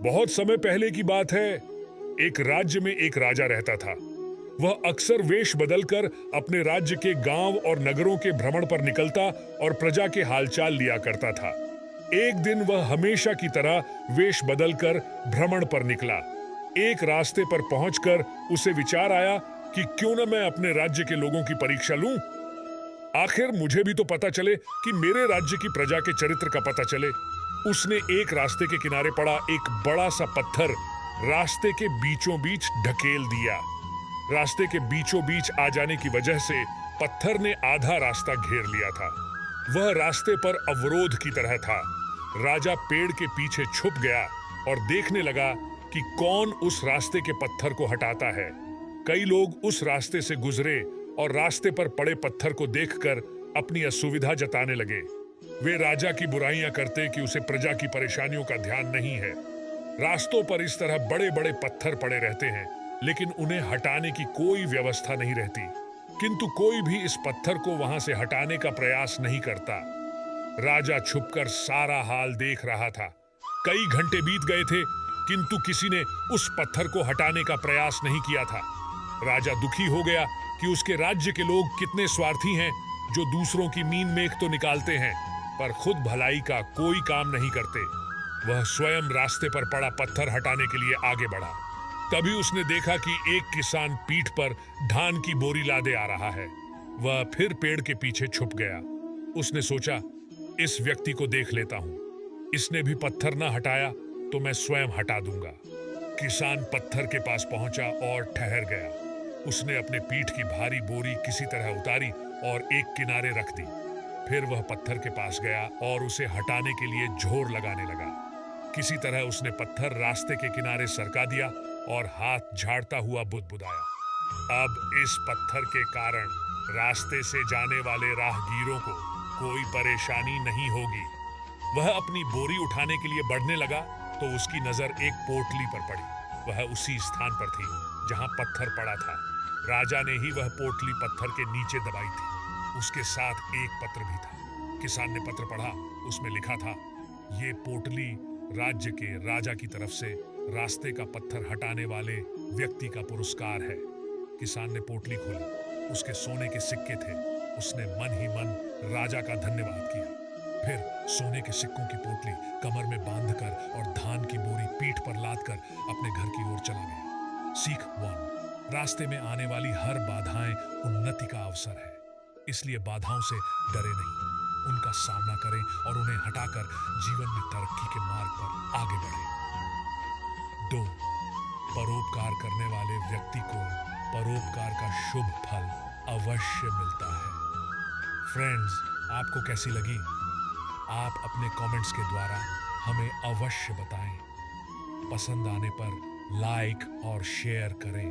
बहुत समय पहले की बात है। एक राज्य में एक राजा रहता था। वह अक्सर वेश बदलकर अपने राज्य के गांव और नगरों के भ्रमण पर निकलता और प्रजा के हालचाल लिया करता था। एक दिन वह हमेशा की तरह वेश बदलकर भ्रमण पर निकला। एक रास्ते पर पहुंचकर उसे विचार आया कि क्यों न मैं अपने राज्य के लोगों की परीक्षा लूं। आखिर मुझे भी तो पता चले कि मेरे राज्य की प्रजा के चरित्र का पता चले। उसने एक रास्ते के किनारे पड़ा एक बड़ा सा पत्थर रास्ते के बीचों बीच ढकेल दिया। रास्ते के बीचों बीच आ जाने की वजह से पत्थर ने आधा रास्ता घेर लिया था। वह रास्ते पर अवरोध की तरह था। राजा पेड़ के पीछे छुप गया और देखने लगा कि कौन उस रास्ते के पत्थर को हटाता है। कई लोग उस रास्ते से गुजरे और रास्ते पर पड़े पत्थर को देखकर अपनी असुविधा जताने लगे। वे राजा की बुराइयां करते कि उसे प्रजा की परेशानियों का ध्यान नहीं है। रास्तों पर इस तरह बड़े बड़े पत्थर पड़े रहते हैं, लेकिन उन्हें हटाने की कोई व्यवस्था नहीं रहती। किंतु कोई भी इस पत्थर को वहां से हटाने का प्रयास नहीं करता। राजा छुपकर सारा हाल देख रहा था। कई घंटे बीत गए थे, किंतु किसी ने उस पत्थर को हटाने का प्रयास नहीं किया था। राजा दुखी हो गया कि उसके राज्य के लोग कितने स्वार्थी हैं, जो दूसरों की मीन मेख तो निकालते हैं, पर खुद भलाई का कोई काम नहीं करते। वह स्वयं रास्ते पर पड़ा पत्थर हटाने के लिए आगे बढ़ा। तभी उसने देखा कि एक किसान पीठ पर धान की बोरी लादे आ रहा है। वह फिर पेड़ के पीछे छुप गया। उसने सोचा, इस व्यक्ति को देख लेता हूं। इसने भी पत्थर न हटाया तो मैं स्वयं हटा दूंगा। किसान पत्थर के पास पहुंचा और ठहर गया। उसने अपने पीठ की भारी बोरी किसी तरह उतारी और एक किनारे रख दी। फिर वह पत्थर के पास गया और उसे हटाने के लिए जोर लगाने लगा। किसी तरह उसने पत्थर रास्ते के किनारे सरका दिया और हाथ झाड़ता हुआ बुदबुदाया। अब इस पत्थर के कारण रास्ते से जाने वाले राहगीरों को कोई परेशानी नहीं होगी। वह अपनी बोरी उठाने के लिए बढ़ने लगा तो उसकी नजर एक पोटली पर पड़ी। वह उसी स्थान पर थी जहां पत्थर पड़ा था। राजा ने ही वह पोटली पत्थर के नीचे दबाई थी। उसके साथ एक पत्र भी था। किसान ने पत्र पढ़ा। उसमें लिखा था, ये पोटली राज्य के राजा की तरफ से रास्ते का पत्थर हटाने वाले व्यक्ति का पुरस्कार है। किसान ने पोटली खोली। उसके सोने के सिक्के थे। उसने मन ही मन राजा का धन्यवाद किया। फिर सोने के सिक्कों की पोटली कमर में बांधकर और धान की बोरी पीठ पर लादकर अपने घर की ओर चला गया। सीख 1: रास्ते में आने वाली हर बाधाएं उन्नति का अवसर है। इसलिए बाधाओं से डरे नहीं, उनका सामना करें और उन्हें हटाकर जीवन में तरक्की के मार्ग पर आगे बढ़ें। 2: परोपकार करने वाले व्यक्ति को परोपकार का शुभ फल अवश्य मिलता है। फ्रेंड्स, आपको कैसी लगी? आप अपने कमेंट्स के द्वारा हमें अवश्य बताएं। पसंद आने पर लाइक और शेयर करें।